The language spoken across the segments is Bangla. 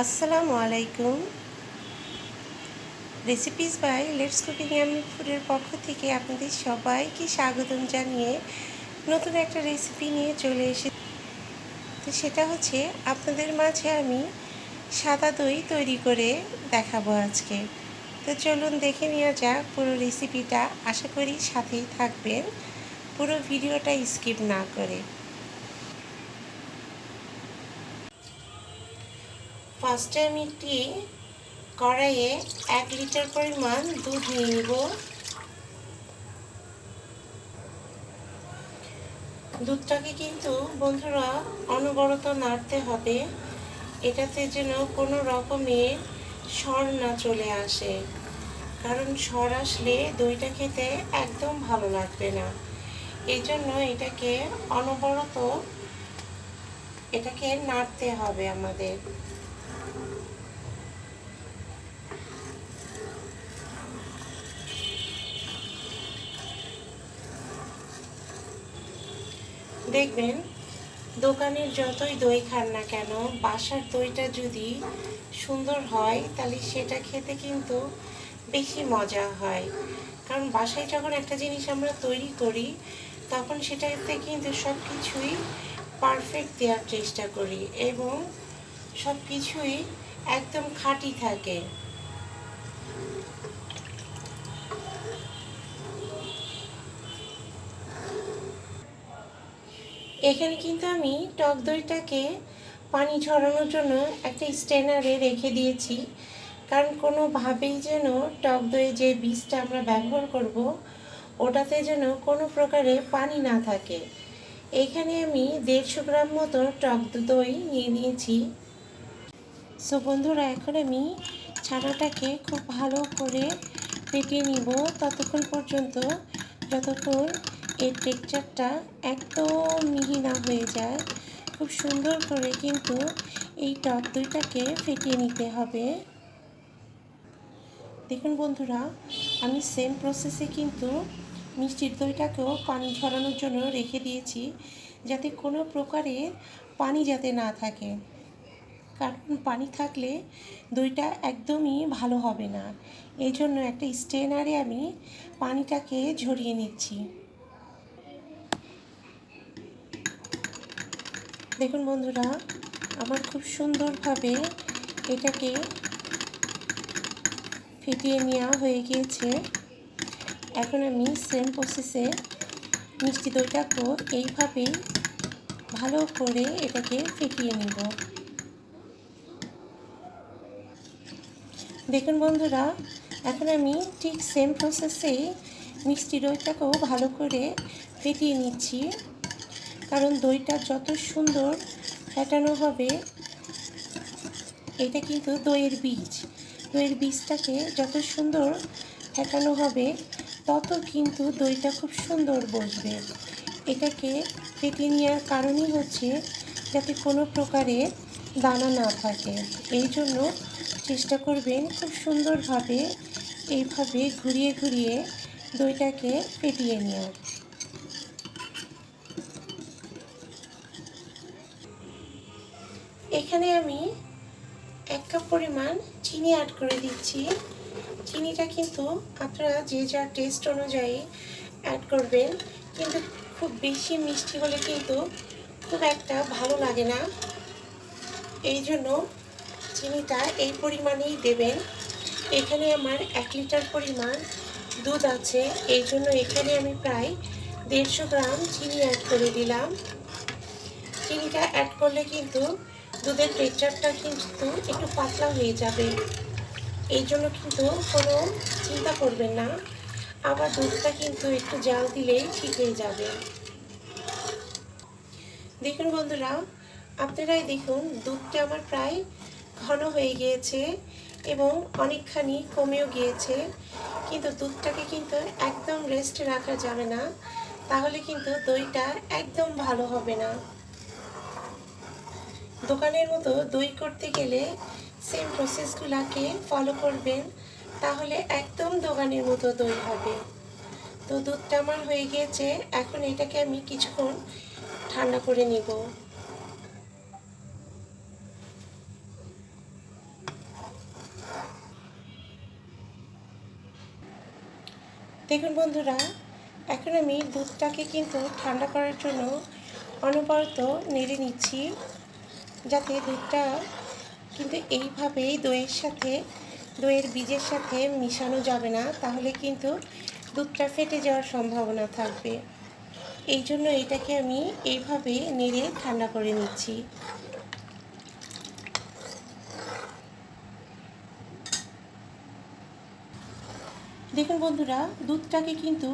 আসসালামু আলাইকুম। Recipes by let's cooking and ফুডের পক্ষ থেকে আপনাদের সবাইকে স্বাগতম জানিয়ে নতুন একটা রেসিপি নিয়ে চলে এসেছি। তো সেটা হচ্ছে আপনাদের মাঝে আমি সাদা দই তৈরি করে দেখাবো আজকে। তো চলুন দেখে নেওয়া যাক পুরো রেসিপিটা। আশা করি সাথেই থাকবেন, পুরো ভিডিওটা স্কিপ না করে। ফার্স্টে আমি একটি কড়াইয়ে 1 লিটার পরিমাণ দুধ নিয়ে নেব। দুধটাকে কিন্তু বন্ধুরা অনবরত নাড়তে হবে, এটাতে যেন কোনো রকমের সর না চলে আসে, কারণ সর আসলে দইটা খেতে একদম ভালো লাগবে না। এই জন্য অনবরত এটাকে নাড়তে হবে আমাদের। দেখবেন দোকানের যতই দই খান না কেন, বাসার দইটা যদি সুন্দর হয় তাহলে সেটা খেতে কিন্তু বেশি মজা হয়। কারণ বাসায় যখন একটা জিনিস আমরা তৈরি করি তখন সেটাতে কিন্তু সব কিছুই পারফেক্ট দেওয়ার চেষ্টা করি এবং সব কিছুই একদম খাঁটি থাকে। এখানে কিন্তু আমি টক দইটাকে পানি ঝরানোর জন্য একটা স্ট্রেনারে রেখে দিয়েছি, কারণ কোনোভাবেই যেন টক দইয়ে যে বীজটা আমরা ব্যবহার করব ওটাতে যেন কোনো প্রকারে পানি না থাকে। এখানে আমি 150 গ্রাম মতো টক দই নিয়ে নিয়েছি। সো বন্ধুরা, এখন আমি ছানাটাকে খুব ভালো করে ফেটিয়ে নিব ততক্ষণ পর্যন্ত যতক্ষণ এর টেক্সচারটা একদম মিহি না হয়ে যায়। খুব সুন্দর করে কিন্তু এই টক দইটাকে ফেটিয়ে নিতে হবে। দেখুন বন্ধুরা, আমি সেম প্রসেসে কিন্তু মিষ্টির দইটাকেও পানি ঝরানোর জন্য রেখে দিয়েছি, যাতে কোনো প্রকারের পানি যাতে না থাকে, কারণ পানি থাকলে দইটা একদমই ভালো হবে না। এই জন্য একটা স্ট্রেনারে আমি পানিটাকে ঝরিয়ে নিচ্ছি। দেখুন বন্ধুরা, আমার খুব সুন্দরভাবে এটাকে ফেটিয়ে নেওয়া হয়ে গিয়েছে। এখন আমি সেম প্রসেসে মিষ্টি দইটাকেও এইভাবেই ভালো করে এটাকে ফেটিয়ে নেব। দেখুন বন্ধুরা, এখন আমি ঠিক সেম প্রসেসেই মিষ্টি দইটাকেও ভালো করে ফেটিয়ে নিচ্ছি, কারণ দইটা যত সুন্দর ফেটানো হবে, এটা কিন্তু দইয়ের বীজটাকে যত সুন্দর ফেটানো হবে তত কিন্তু দইটা খুব সুন্দর বসবে। এটাকে ফেটিয়ে নেওয়ার কারণই হচ্ছে যাতে কোনো প্রকারের দানা না থাকে। এই জন্য চেষ্টা করবেন খুব সুন্দরভাবে এইভাবে ঘুরিয়ে ঘুরিয়ে দইটাকে ফেটিয়ে নেওয়ার। এখানে আমি 1 কাপ পরিমাণ চিনি অ্যাড করে দিচ্ছি। চিনিটা কিন্তু আপনারা যে যার টেস্ট অনুযায়ী অ্যাড করবেন, কিন্তু খুব বেশি মিষ্টি হলে কিন্তু খুব একটা ভালো লাগে না। এই জন্য চিনিটা এই পরিমাণেই দেবেন। এখানে আমার 1 লিটার পরিমাণ দুধ আছে, এই জন্য এখানে আমি প্রায় 150 গ্রাম চিনি অ্যাড করে দিলাম। চিনিটা অ্যাড করলে কিন্তু দুধের টেক্সচারটা কিন্তু একটু পাতলা হয়ে যাবে, এই জন্য কিন্তু কোনো চিন্তা করবেন না। আবার দুধটা কিন্তু একটু জাল দিলেই ঠিক হয়ে যাবে। দেখুন বন্ধুরা, আপনারাই দেখুন দুধটা আমার প্রায় ঘন হয়ে গিয়েছে এবং অনেকখানি কমেও গিয়েছে, কিন্তু দুধটাকে কিন্তু একদম রেস্টে রাখা যাবে না, তাহলে কিন্তু দইটা একদম ভালো হবে না। দোকানের মতো দই করতে গেলে সেম প্রসেসগুলোকে ফলো করবেন, তাহলে একদম দোকানের মতো দই হবে। তো দুধটা আমার হয়ে গিয়েছে, এখন এটাকে আমি কিছুক্ষণ ঠান্ডা করে নিব। দেখুন বন্ধুরা, এখন আমি দুধটাকে কিন্তু ঠান্ডা করার জন্য অনবরত নেড়ে নিচ্ছি, যাতে দুধটা কিন্তু এইভাবেই দইয়ের বীজের সাথে মিশানো যাবে না, তাহলে কিন্তু দুধটা ফেটে যাওয়ার সম্ভাবনা থাকবে। এই জন্য এটাকে আমি এইভাবে নেড়ে ঠান্ডা করে নিচ্ছি। দেখুন বন্ধুরা, দুধটাকে কিন্তু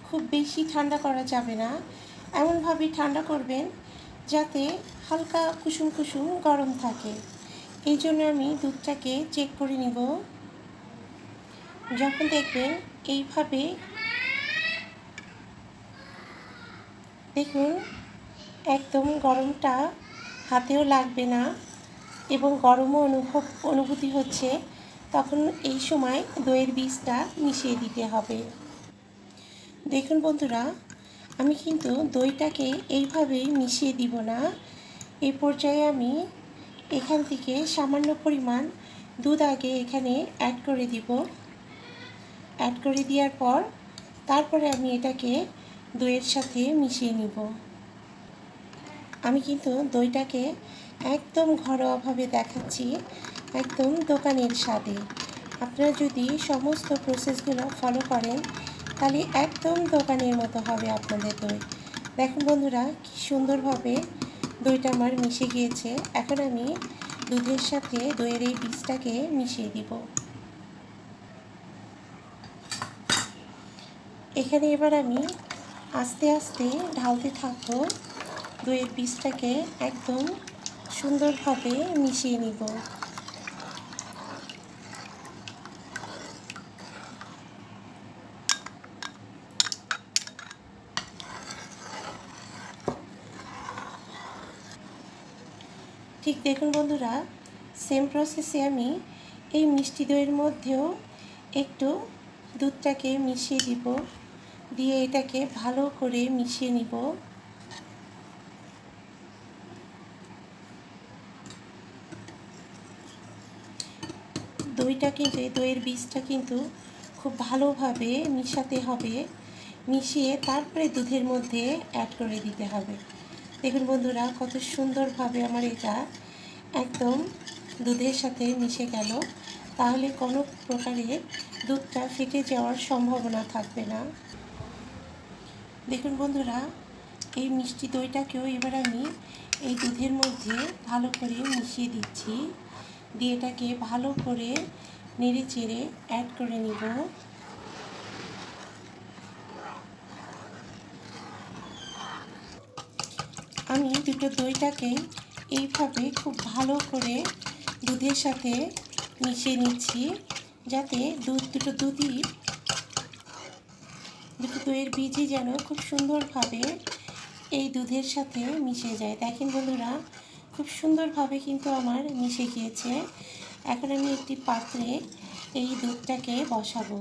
খুব বেশি ঠান্ডা করা যাবে না, এমনভাবে ঠান্ডা করবেন যাতে হালকা কুসুম কুসুম গরম থাকে। এই জন্য আমি দুধটাকে চেক করে নিব। যখন দেখবেন এইভাবে, দেখুন একদম গরমটা হাতেও লাগবে না এবং গরমও অনুভূতি হচ্ছে, তখন এই সময় দইয়ের বীজটা মিশিয়ে দিতে হবে। দেখুন বন্ধুরা, আমি কিন্তু দইটাকে এইভাবেই মিশিয়ে দিব না। এই পর্যায়ে আমি এখান থেকে সামান্য পরিমাণ দুধ আগে এখানে অ্যাড করে দিব। অ্যাড করে দেওয়ার পর তারপরে আমি এটাকে দইয়ের সাথে মিশিয়ে নিব। আমি কিন্তু দইটাকে একদম ঘরোয়াভাবে দেখাচ্ছি, একদম দোকানের স্বাদে। আপনারা যদি সমস্ত প্রসেসগুলো ফলো করেন তাহলে একদম দোকানের মতো হবে আপনাদের দই। দেখুন বন্ধুরা, কি সুন্দরভাবে দইটা আমার মিশে গিয়েছে। এখন আমি দুধের সাথে দইয়ের এই বীজটাকে মিশিয়ে দিব। এখানে এবার আমি আস্তে আস্তে ঢালতে থাকবো, দইয়ের বীজটাকে একদম সুন্দরভাবে মিশিয়ে নিব। ঠিক দেখুন বন্ধুরা, সেম প্রসেসে আমি এই মিষ্টি দইয়ের মধ্যেও একটু দুধটাকে মিশিয়ে দিব, দিয়ে এটাকে ভালো করে মিশিয়ে নিব। দইয়ের বীজটা কিন্তু খুব ভালোভাবে মিশাতে হবে, মিশিয়ে তারপরে দুধের মধ্যে অ্যাড করে দিতে হবে। দেখুন বন্ধুরা, কত সুন্দরভাবে আমার এটা একদম দুধের সাথে মিশে গেল, তাহলে কোনো প্রকারে দুধটা ফেটে যাওয়ার সম্ভাবনা থাকবে না। দেখুন বন্ধুরা, এই মিষ্টি দইটাকেও এবার আমি এই দুধের মধ্যে ভালো করে মিশিয়ে দিচ্ছি, দিয়ে এটাকে ভালো করে নেড়ে চেড়ে অ্যাড করে নিব। আমি দুটো দইটাকে এইভাবে খুব ভালো করে দুধের সাথে মিশিয়ে নিচ্ছি, যাতে দুটো দইয়ের বীজই যেন খুব সুন্দরভাবে এই দুধের সাথে মিশে যায়। দেখেন বন্ধুরা, খুব সুন্দরভাবে কিন্তু আমার মিশে গিয়েছে। এখন আমি একটি পাত্রে এই দুধটাকে বসাবো।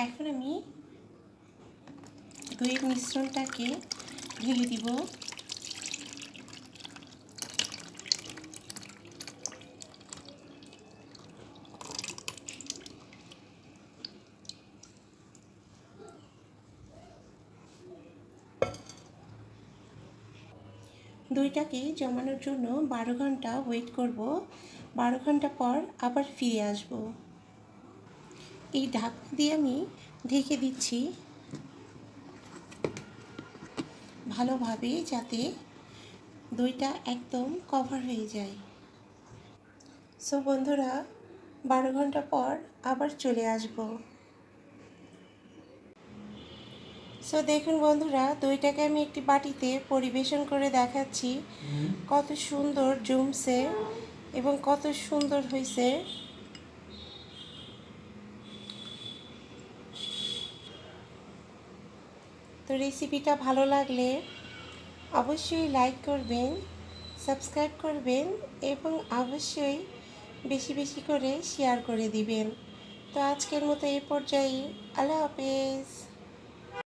এখন আমি দইয়ের মিশ্রণটাকে ঢেলে দিব। দইটাকে জমানোর জন্য 12 ঘন্টা ওয়েট করব। 12 ঘন্টা পর আবার ফিরে আসব। এই ঢাকনা দিয়ে আমি ঢেকে দিচ্ছি ভালোভাবে, যাতে দইটা একদম কভার হয়ে যায়। সো বন্ধুরা, 12 ঘন্টা পর আবার চলে আসব। সো দেখুন বন্ধুরা, দইটাকে আমি একটি বাটিতে পরিবেশন করে দেখাচ্ছি কত সুন্দর জমছে এবং কত সুন্দর হয়েছে। তো রেসিপিটা ভালো লাগলে অবশ্যই লাইক করবেন, সাবস্ক্রাইব করবেন এবং অবশ্যই বেশি বেশি করে শেয়ার করে দিবেন। তো আজকের মতো এই পর্যায়ে আল্লাহ হাফেজ।